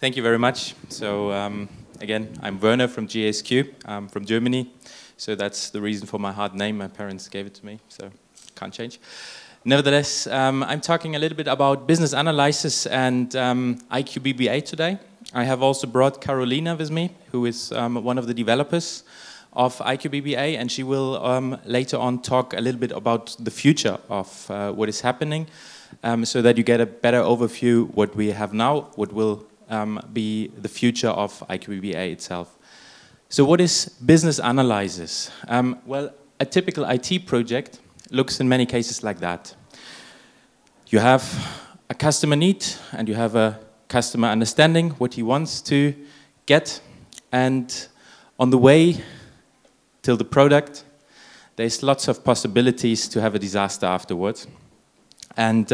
Thank you very much. So again, I'm Werner from GASQ. I'm from Germany. So that's the reason for my hard name. My parents gave it to me, so can't change. Nevertheless, I'm talking a little bit about business analysis and IQBBA today. I have also brought Karolina with me, who is one of the developers of IQBBA, and she will later on talk a little bit about the future of what is happening, so that you get a better overview what we have now, what will be the future of IQBBA itself. So what is business analysis? Well, a typical IT project looks in many cases like that. You have a customer need and you have a customer understanding what he wants to get, and on the way till the product there's lots of possibilities to have a disaster afterwards. And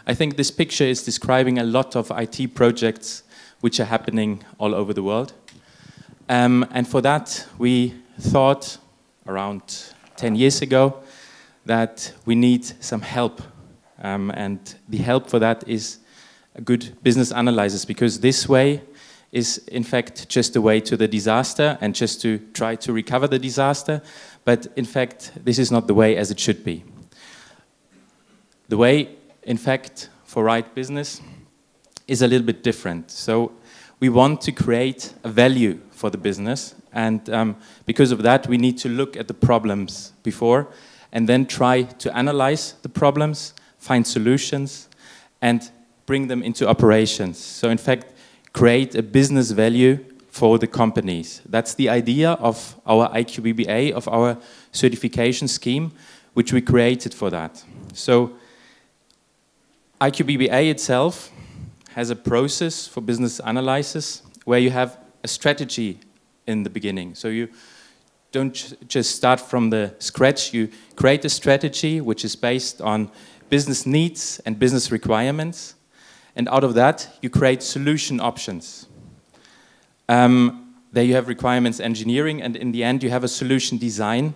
I think this picture is describing a lot of IT projects which are happening all over the world. And for that, we thought around 10 years ago that we need some help. And the help for that is a good business analysis, because this way is in fact just a way to the disaster and just to try to recover the disaster. But in fact, this is not the way as it should be. The way, in fact, for right business is a little bit different. So we want to create a value for the business, and because of that we need to look at the problems before and then try to analyze the problems, find solutions and bring them into operations. So in fact, create a business value for the companies. That's the idea of our IQBBA, of our certification scheme, which we created for that. So IQBBA itself has a process for business analysis where you have a strategy in the beginning. So you don't just start from the scratch, you create a strategy which is based on business needs and business requirements, and out of that you create solution options. There you have requirements engineering, and in the end you have a solution design,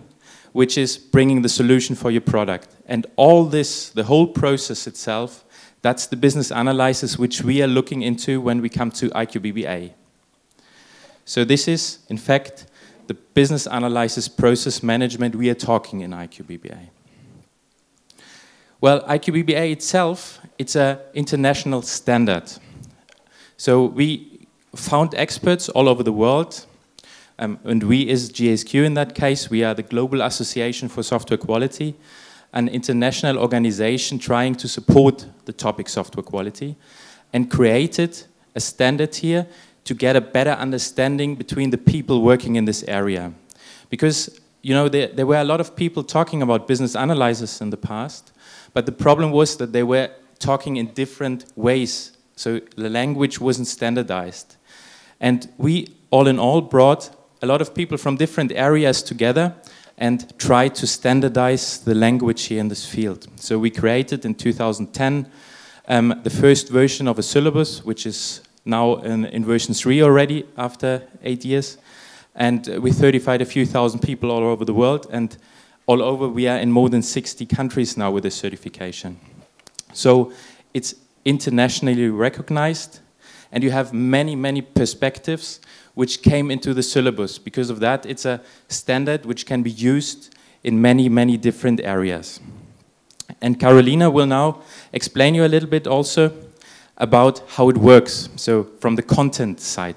which is bringing the solution for your product. And all this, the whole process itself, that's the business analysis which we are looking into when we come to IQBBA. So this is, in fact, the business analysis process management we are talking in IQBBA. Well, IQBBA itself, it's an international standard. So we found experts all over the world, and we as GASQ in that case, we are the Global Association for Software Quality, an international organization trying to support the topic software quality, and created a standard here to get a better understanding between the people working in this area. Because, you know, there were a lot of people talking about business analysis in the past, but the problem was that they were talking in different ways, so the language wasn't standardized. And we, all in all, brought a lot of people from different areas together and try to standardize the language here in this field. So we created in 2010 the first version of a syllabus, which is now in version 3 already after 8 years. And we certified a few thousand people all over the world, and all over we are in more than 60 countries now with this certification. So it's internationally recognized, and you have many, many perspectives which came into the syllabus. Because of that, it's a standard which can be used in many, many different areas. And Karolina will now explain you a little bit also about how it works, so from the content side.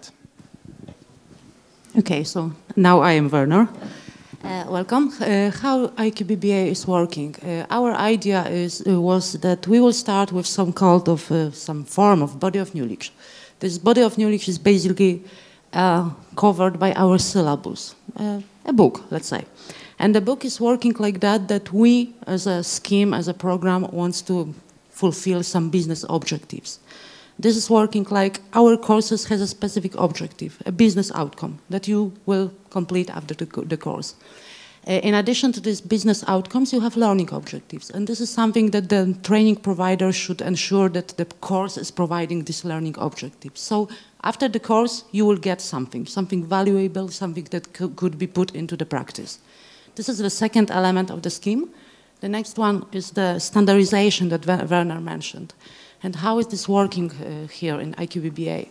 Okay, so now I am Werner. Welcome. How IQBBA is working? Our idea was that we will start with some kind of some form of body of knowledge. This body of knowledge is basically covered by our syllabus, a book, let's say. And the book is working like that, that we, as a scheme, as a program, wants to fulfill some business objectives. This is working like our courses has a specific objective, a business outcome that you will complete after the course. In addition to these business outcomes, you have learning objectives. And this is something that the training provider should ensure that the course is providing these learning objectives. So after the course, you will get something valuable, something that could be put into the practice. This is the second element of the scheme. The next one is the standardization that Werner mentioned. And how is this working here in IQBBA?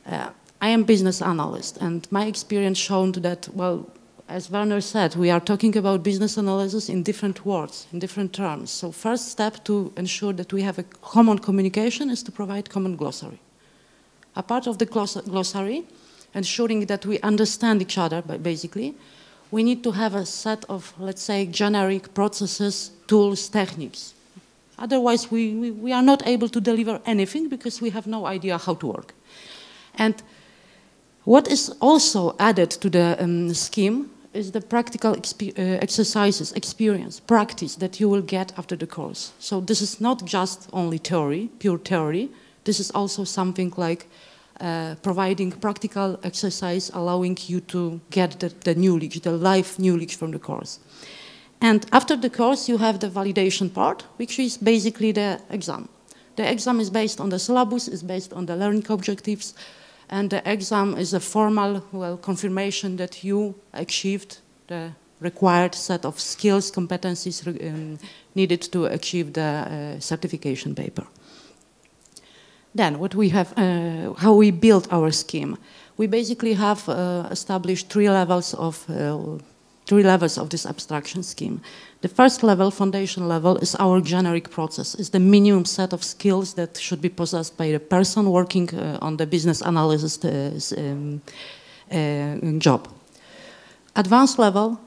I am business analyst, and my experience shown that, well, as Werner said, we are talking about business analysis in different words, in different terms. So first step to ensure that we have a common communication is to provide common glossary. A part of the glossary, ensuring that we understand each other, basically, we need to have a set of, let's say, generic processes, tools, techniques. Otherwise, we are not able to deliver anything because we have no idea how to work. And what is also added to the scheme is the practical exercises, experience, practice that you will get after the course. So this is not just only theory, pure theory. This is also something like providing practical exercise, allowing you to get the knowledge, the life knowledge from the course. And after the course, you have the validation part, which is basically the exam. The exam is based on the syllabus, is based on the learning objectives, and the exam is a formal, well, confirmation that you achieved the required set of skills, competencies needed to achieve the certification paper. Then, what we have, how we built our scheme. We basically have established three levels of this abstraction scheme. The first level, foundation level, is our generic process. It's the minimum set of skills that should be possessed by a person working on the business analysis job. Advanced level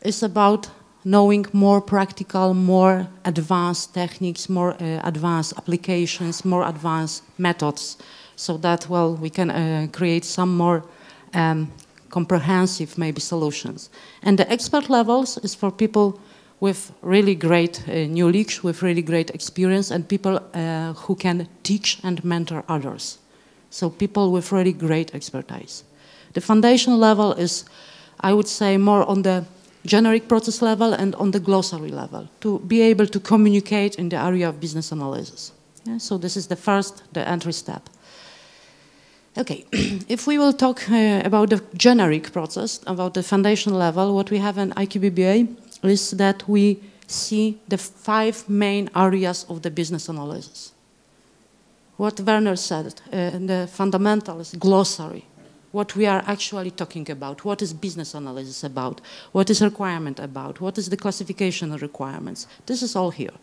is about knowing more practical, more advanced techniques, more advanced applications, more advanced methods, so that, well, we can create some more comprehensive, maybe, solutions. And the expert levels is for people with really great knowledge, with really great experience, and people who can teach and mentor others. So people with really great expertise. The foundation level is, I would say, more on the generic process level and on the glossary level, to be able to communicate in the area of business analysis. Yeah, so this is the entry step. Okay, if we will talk about the generic process, about the foundation level, what we have in IQBBA is that we see the 5 main areas of the business analysis. What Werner said, the fundamentals, glossary, what we are actually talking about, what is business analysis about, what is requirement about, what is the classification of requirements. This is all here.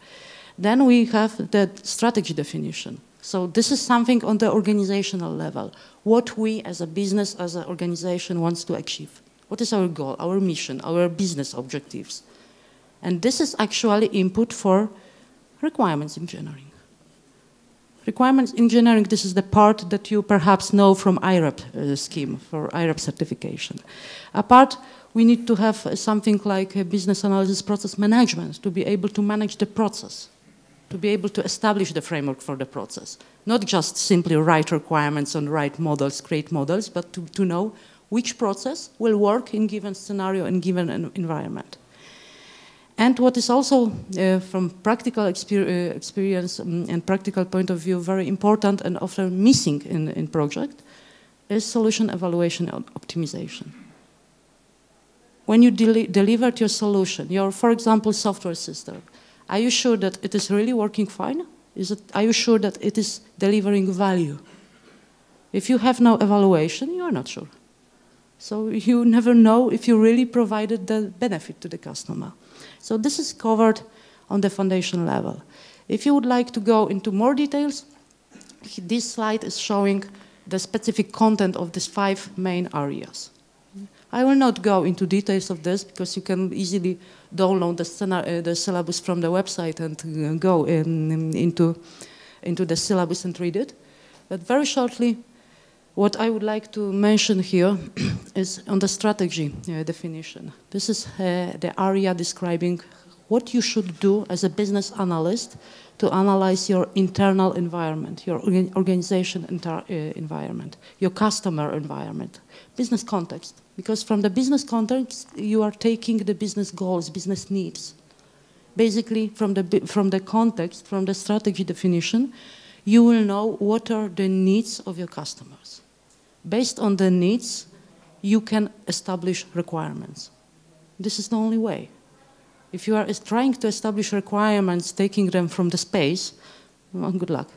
Then we have the strategy definition. So this is something on the organizational level, what we as a business, as an organization wants to achieve. What is our goal, our mission, our business objectives? And this is actually input for requirements engineering. Requirements engineering, this is the part that you perhaps know from IREP scheme, for IREP certification. Apart, we need to have something like a business analysis process management to be able to manage the process, to be able to establish the framework for the process. Not just simply write requirements and write models, create models, but to know which process will work in given scenario and given environment. And what is also, from practical experience and practical point of view, very important and often missing in project, is solution evaluation and optimization. When you delivered your solution, your, for example, software system, are you sure that it is really working fine? Are you sure that it is delivering value? If you have no evaluation, you are not sure. So you never know if you really provided the benefit to the customer. So this is covered on the foundation level. If you would like to go into more details, this slide is showing the specific content of these 5 main areas. I will not go into details of this because you can easily download the syllabus from the website and go into the syllabus and read it. But very shortly, what I would like to mention here is on the strategy definition. This is the area describing what you should do as a business analyst to analyze your internal environment, your organization environment, your customer environment, business context. Because from the business context, you are taking the business goals, business needs. Basically, from the context, from the strategy definition, you will know what are the needs of your customers. Based on the needs, you can establish requirements. This is the only way. If you are trying to establish requirements, taking them from the space, well, good luck.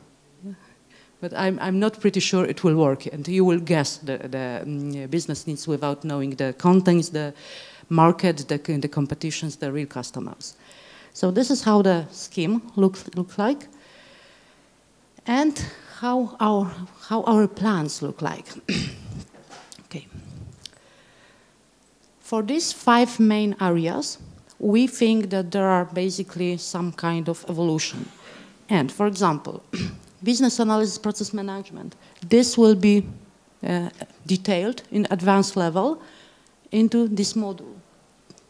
but I'm not pretty sure it will work. And you will guess the business needs without knowing the contents, the market, the competitions, the real customers. So this is how the scheme looks like, and how our plans look like. Okay. For these 5 main areas, we think that there are basically some kind of evolution. And for example, business analysis, process management, this will be detailed in advanced level into this module.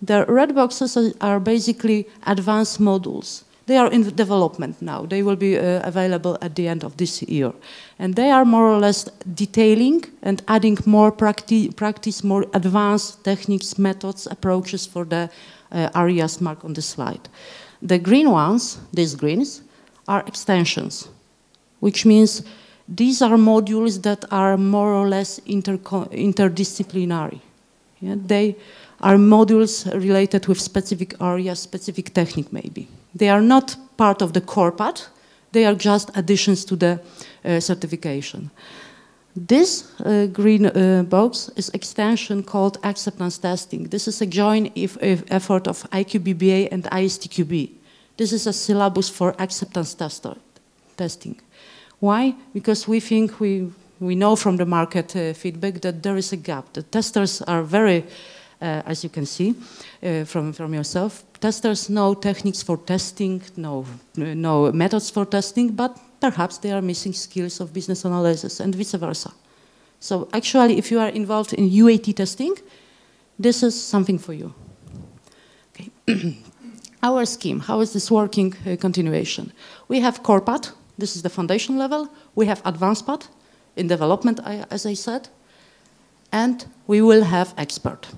The red boxes are basically advanced modules. They are in development now. They will be available at the end of this year. And they are more or less detailing and adding more practice, more advanced techniques, methods, approaches for the areas marked on the slide. The green ones, these greens, are extensions, which means these are modules that are more or less interdisciplinary. Yeah? They are modules related with specific areas, specific technique maybe. They are not part of the core path, they are just additions to the certification. This green box is extension called acceptance testing. This is a joint effort of IQBBA and ISTQB. This is a syllabus for acceptance testing. Why? Because we think we know from the market feedback that there is a gap. The testers are very, as you can see from yourself, testers know techniques for testing, know methods for testing, but perhaps they are missing skills of business analysis and vice versa. So actually, if you are involved in UAT testing, this is something for you. Okay. Our scheme, how is this working continuation? We have core path, this is the foundation level. We have advanced path in development, as I said, and we will have expert.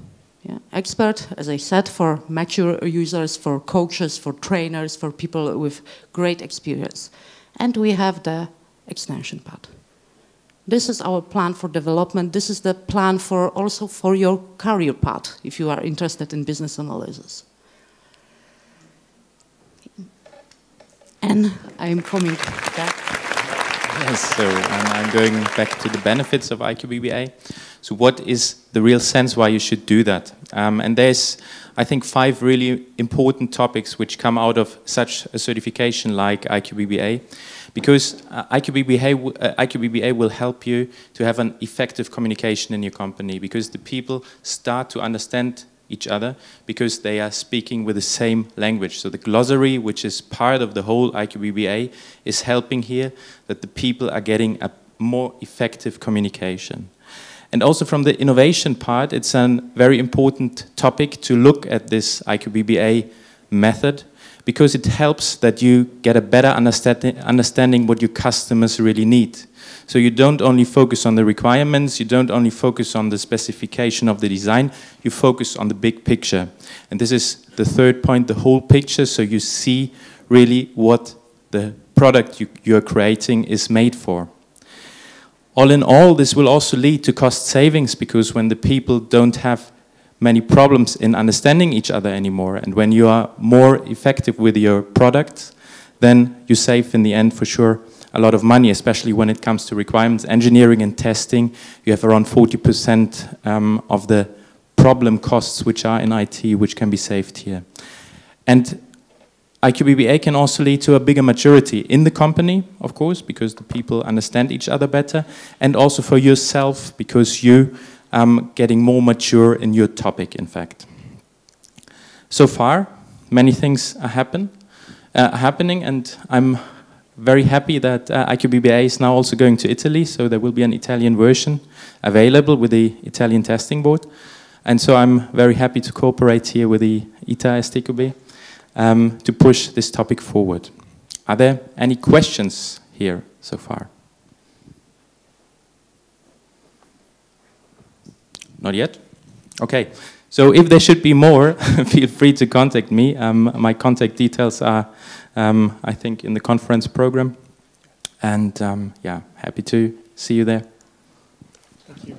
Yeah. Expert, as I said, for mature users, for coaches, for trainers, for people with great experience. And we have the extension path. This is our plan for development. This is the plan for also for your career path, if you are interested in business analysis. And I'm coming back. Yes, so I'm going back to the benefits of IQBBA. So what is the real sense why you should do that? And there's, I think, 5 really important topics which come out of such a certification like IQBBA. Because IQBBA will help you to have an effective communication in your company, because the people start to understand each other because they are speaking with the same language. So the glossary, which is part of the whole IQBBA, is helping here that the people are getting a more effective communication. And also from the innovation part, it's a very important topic to look at this IQBBA method, because it helps that you get a better understanding what your customers really need. So you don't only focus on the requirements, you don't only focus on the specification of the design, you focus on the big picture. And this is the 3rd point, the whole picture, so you see really what the product you're creating is made for. All in all, this will also lead to cost savings, because when the people don't have many problems in understanding each other anymore, and when you are more effective with your product, then you save in the end for sure a lot of money, especially when it comes to requirements engineering and testing. You have around 40% of the problem costs which are in IT, which can be saved here. And IQBBA can also lead to a bigger maturity in the company, of course, because the people understand each other better, and also for yourself, because you getting more mature in your topic, in fact. So far, many things are happening, and I'm very happy that IQBBA is now also going to Italy, so there will be an Italian version available with the Italian testing board. And so I'm very happy to cooperate here with the ITA STQB to push this topic forward. Are there any questions here so far? Not yet? Okay. So if there should be more, feel free to contact me. My contact details are, I think, in the conference program. And yeah, happy to see you there. Thank you.